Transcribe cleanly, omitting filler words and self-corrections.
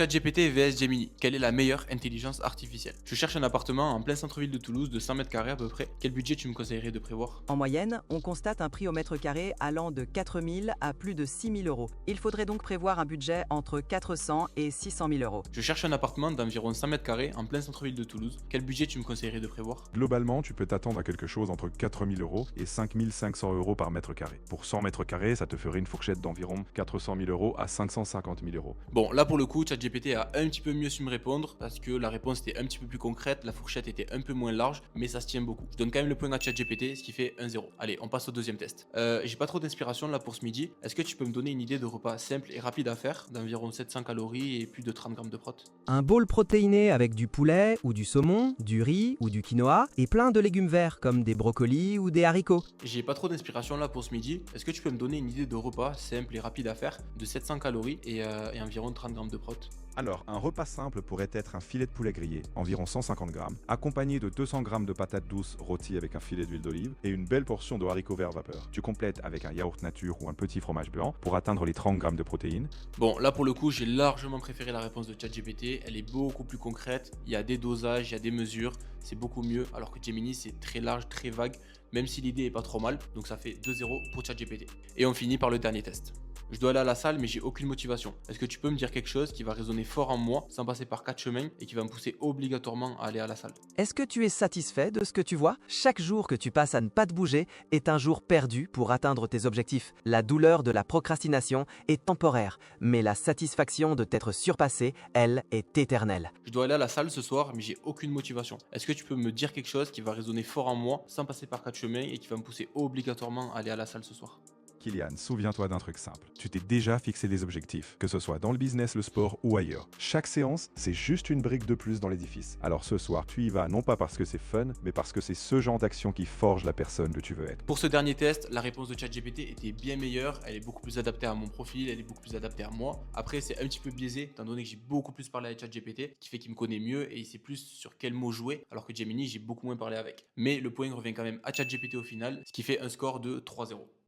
ChatGPT vs Gemini, quelle est la meilleure intelligence artificielle? Je cherche un appartement en plein centre-ville de Toulouse de 100 mètres carrés à peu près. Quel budget tu me conseillerais de prévoir? En moyenne, on constate un prix au mètre carré allant de 4 000 à plus de 6 000 euros. Il faudrait donc prévoir un budget entre 400 et 600 000 euros. Je cherche un appartement d'environ 100 mètres carrés en plein centre-ville de Toulouse. Quel budget tu me conseillerais de prévoir? Globalement, tu peux t'attendre à quelque chose entre 4 000 euros et 5 500 euros par mètre carré. Pour 100 mètres carrés, ça te ferait une fourchette d'environ 400 000 euros à 550 000 euros. Bon, là pour le coup, ChatGPT a un petit peu mieux su me répondre parce que la réponse était un petit peu plus concrète, la fourchette était un peu moins large, mais ça se tient beaucoup. Je donne quand même le point à ChatGPT, ce qui fait 1-0. Allez, on passe au deuxième test. J'ai pas trop d'inspiration là pour ce midi. Est-ce que tu peux me donner une idée de repas simple et rapide à faire, d'environ 700 calories et plus de 30 grammes de prot? Un bowl protéiné avec du poulet ou du saumon, du riz ou du quinoa et plein de légumes verts comme des brocolis ou des haricots. J'ai pas trop d'inspiration là pour ce midi. Est-ce que tu peux me donner une idée de repas simple et rapide à faire, de 700 calories et environ 30 grammes de prot? Alors, un repas simple pourrait être un filet de poulet grillé, environ 150 grammes, accompagné de 200 grammes de patates douces rôties avec un filet d'huile d'olive et une belle portion de haricots verts vapeur. Tu complètes avec un yaourt nature ou un petit fromage blanc pour atteindre les 30 grammes de protéines. Bon, là pour le coup, j'ai largement préféré la réponse de ChatGPT. Elle est beaucoup plus concrète. Il y a des dosages, il y a des mesures. C'est beaucoup mieux. Alors que Gemini, c'est très large, très vague, même si l'idée est pas trop mal. Donc ça fait 2-0 pour ChatGPT. Et on finit par le dernier test. Je dois aller à la salle, mais j'ai aucune motivation. Est-ce que tu peux me dire quelque chose qui va résonner fort en moi, sans passer par 4 chemins, et qui va me pousser obligatoirement à aller à la salle? Est-ce que tu es satisfait de ce que tu vois? Chaque jour que tu passes à ne pas te bouger est un jour perdu pour atteindre tes objectifs. La douleur de la procrastination est temporaire, mais la satisfaction de t'être surpassé, elle, est éternelle. Je dois aller à la salle ce soir, mais j'ai aucune motivation. Est-ce que tu peux me dire quelque chose qui va résonner fort en moi, sans passer par 4 chemins, et qui va me pousser obligatoirement à aller à la salle ce soir? Kylian, souviens-toi d'un truc simple. Tu t'es déjà fixé des objectifs, que ce soit dans le business, le sport ou ailleurs. Chaque séance, c'est juste une brique de plus dans l'édifice. Alors ce soir, tu y vas non pas parce que c'est fun, mais parce que c'est ce genre d'action qui forge la personne que tu veux être. Pour ce dernier test, la réponse de ChatGPT était bien meilleure, elle est beaucoup plus adaptée à mon profil, elle est beaucoup plus adaptée à moi. Après, c'est un petit peu biaisé, étant donné que j'ai beaucoup plus parlé avec ChatGPT, qui fait qu'il me connaît mieux et il sait plus sur quel mot jouer, alors que Gemini, j'ai beaucoup moins parlé avec. Mais le point revient quand même à ChatGPT au final, ce qui fait un score de 3-0.